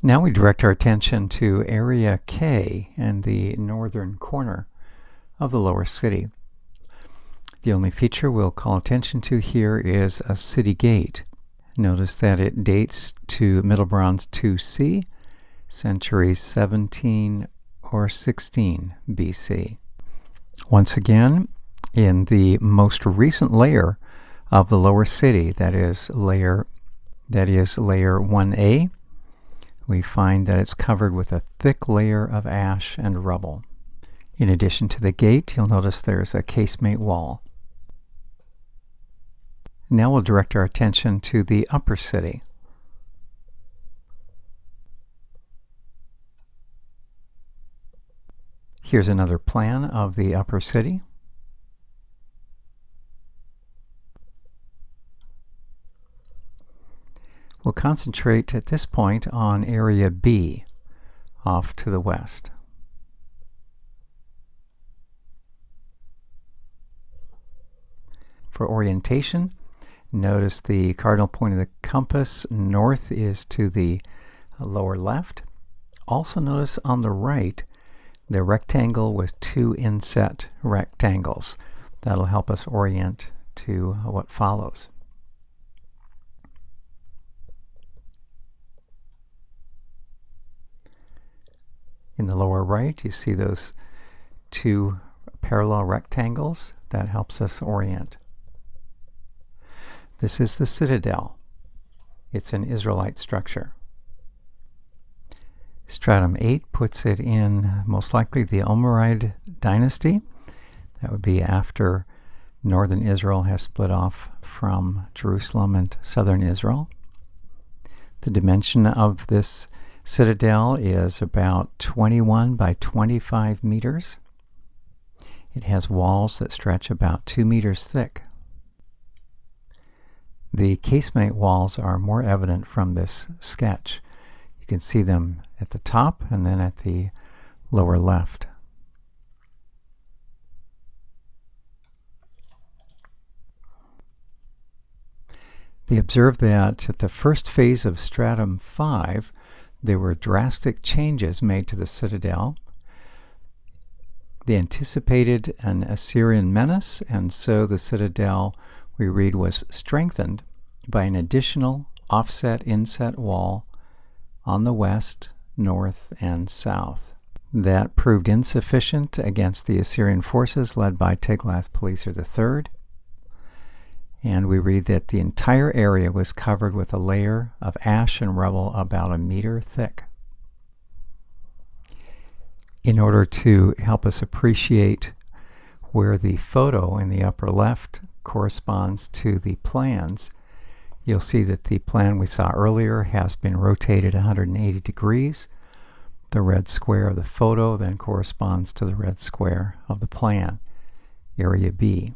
Now we direct our attention to Area K and the northern corner of the lower city. The only feature we'll call attention to here is a city gate. Notice that it dates to Middle Bronze 2C, centuries 17 or 16 BC. Once again, in the most recent layer of the lower city, that is layer 1A, we find that it's covered with a thick layer of ash and rubble. In addition to the gate, you'll notice there's a casemate wall. Now we'll direct our attention to the upper city. Here's another plan of the upper city. We'll concentrate at this point on Area B, off to the west. For orientation, notice the cardinal point of the compass north is to the lower left. Also notice on the right the rectangle with two inset rectangles. That'll help us orient to what follows. In the lower right, you see those two parallel rectangles. That helps us orient. This is the citadel. It's an Israelite structure. Stratum 8 puts it in most likely the Omeride dynasty. That would be after northern Israel has split off from Jerusalem and southern Israel. The dimension of this citadel is about 21 by 25 meters. It has walls that stretch about 2 meters thick. The casemate walls are more evident from this sketch. You can see them at the top and then at the lower left. They observed that at the first phase of stratum 5, there were drastic changes made to the citadel. They anticipated an Assyrian menace, and so the citadel, we read, was strengthened by an additional offset inset wall on the west, north, and south. That proved insufficient against the Assyrian forces led by Tiglath-Pileser III. And we read that the entire area was covered with a layer of ash and rubble about a meter thick. In order to help us appreciate where the photo in the upper left corresponds to the plans, you'll see that the plan we saw earlier has been rotated 180 degrees. The red square of the photo then corresponds to the red square of the plan, Area B.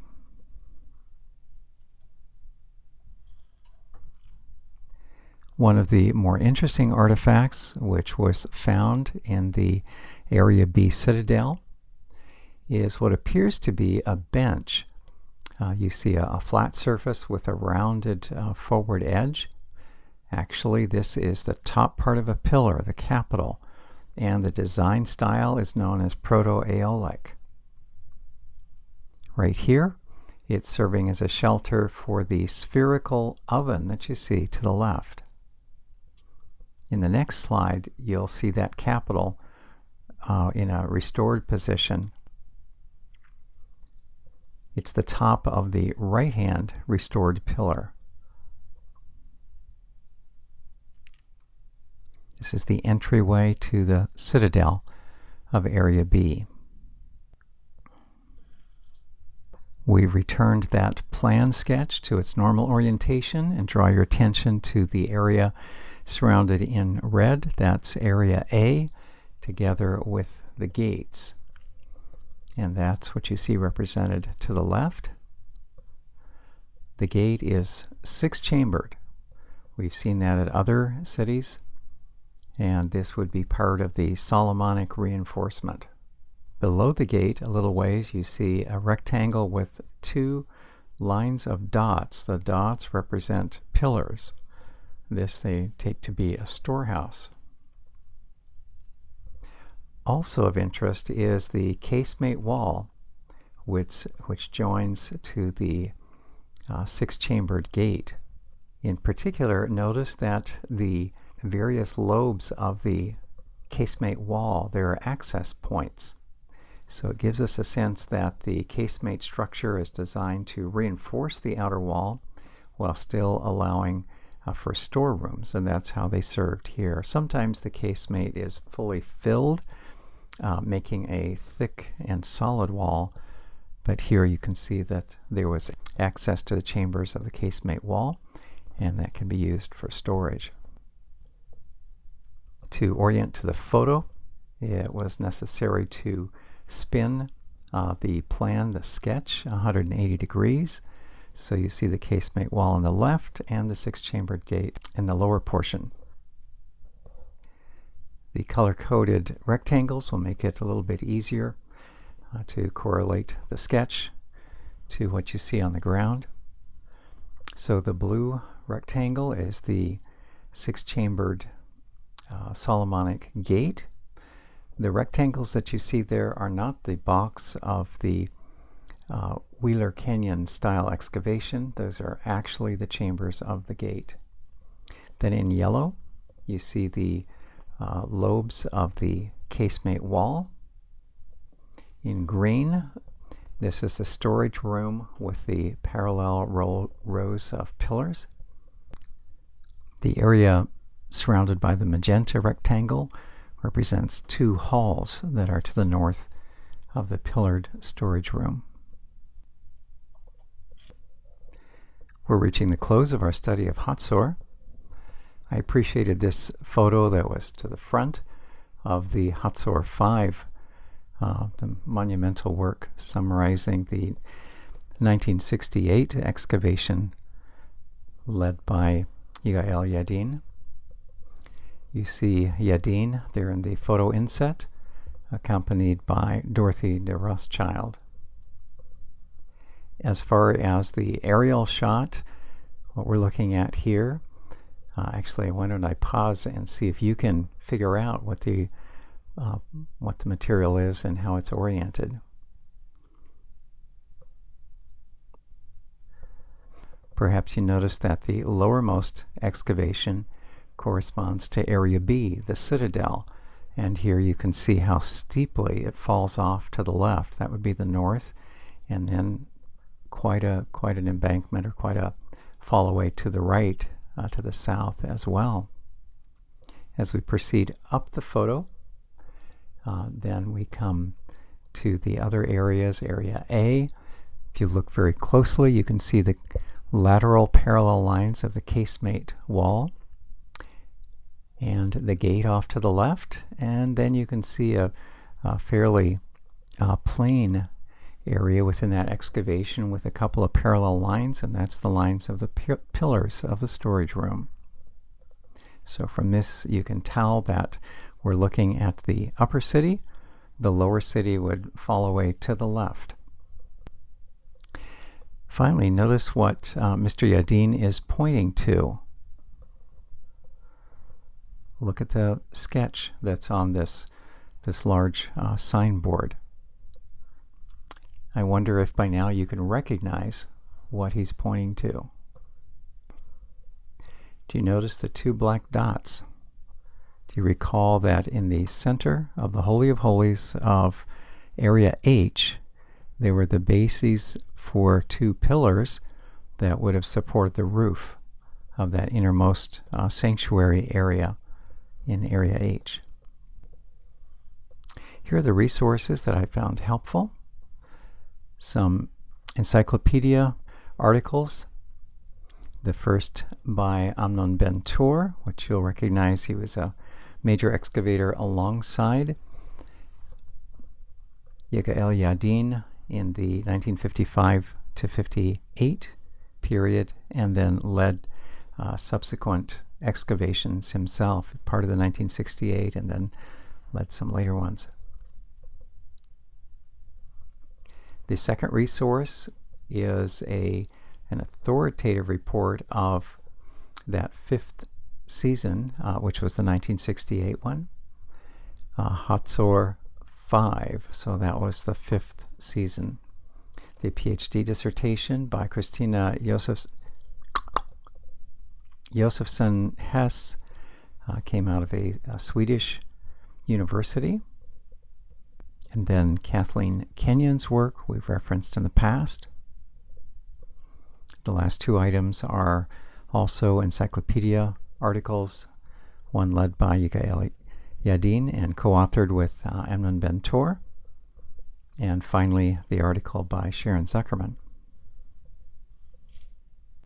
One of the more interesting artifacts which was found in the Area B citadel is what appears to be a bench. You see a flat surface with a rounded forward edge. Actually, this is the top part of a pillar, the capital, and the design style is known as Proto-Aeolic. Right here, it's serving as a shelter for the spherical oven that you see to the left. In the next slide, you'll see that capital in a restored position. It's the top of the right-hand restored pillar. This is the entryway to the citadel of Area B. We've returned that plan sketch to its normal orientation and draw your attention to the area surrounded in red. That's Area A, together with the gates. And that's what you see represented to the left. The gate is 6-chambered. We've seen that at other cities, and this would be part of the Solomonic reinforcement. Below the gate, a little ways, you see a rectangle with 2 lines of dots. The dots represent pillars. This they take to be a storehouse. Also of interest is the casemate wall, which joins to the six-chambered gate. In particular, notice that the various lobes of the casemate wall, there are access points. So it gives us a sense that the casemate structure is designed to reinforce the outer wall while still allowing for storerooms, and that's how they served here. Sometimes the casemate is fully filled, making a thick and solid wall, but here you can see that there was access to the chambers of the casemate wall, and that can be used for storage. To orient to the photo, it was necessary to spin the plan, the sketch, 180 degrees. So you see the casemate wall on the left and the six-chambered gate in the lower portion. The color-coded rectangles will make it a little bit easier to correlate the sketch to what you see on the ground. So the blue rectangle is the six-chambered Solomonic gate. The rectangles that you see there are not the box of the Wheeler Canyon style excavation. Those are actually the chambers of the gate. Then in yellow you see the lobes of the casemate wall. In green, this is the storage room with the parallel rows of pillars. The area surrounded by the magenta rectangle represents two halls that are to the north of the pillared storage room. We're reaching the close of our study of Hazor. I appreciated this photo that was to the front of the Hazor 5, the monumental work summarizing the 1968 excavation led by Yigael Yadin. You see Yadin there in the photo inset, accompanied by Dorothy de Rothschild. As far as the aerial shot, what we're looking at here, actually why don't I pause and see if you can figure out what the material is and how it's oriented. Perhaps you notice that the lowermost excavation corresponds to Area B, the citadel, and here you can see how steeply it falls off to the left. That would be the north, and then quite an embankment, or quite a fall away to the right, to the south as well. As we proceed up the photo, then we come to the other areas. Area A, if you look very closely, you can see the lateral parallel lines of the casemate wall and the gate off to the left, and then you can see a fairly plain area within that excavation with a couple of parallel lines, and that's the lines of the pillars of the storage room. So from this you can tell that we're looking at the upper city. The lower city would fall away to the left. Finally, notice what Mr. Yadin is pointing to. Look at the sketch that's on this large signboard. I wonder if by now you can recognize what he's pointing to. Do you notice the two black dots? Do you recall that in the center of the Holy of Holies of Area H, they were the bases for two pillars that would have supported the roof of that innermost sanctuary area in Area H. Here are the resources that I found helpful. Some encyclopedia articles. The first by Amnon Ben Tor, which you'll recognize he was a major excavator alongside Yigael Yadin in the 1955 to 58 period, and then led subsequent excavations himself, part of the 1968, and then led some later ones. The second resource is an authoritative report of that fifth season, which was the 1968 one. Hazor 5, so that was the 5th season. The PhD dissertation by Christina Josefsson Hess came out of a Swedish university. And then Kathleen Kenyon's work we've referenced in the past. The last two items are also encyclopedia articles, one led by Yigael Yadin and co-authored with Amnon Ben-Tor, and finally the article by Sharon Zuckerman.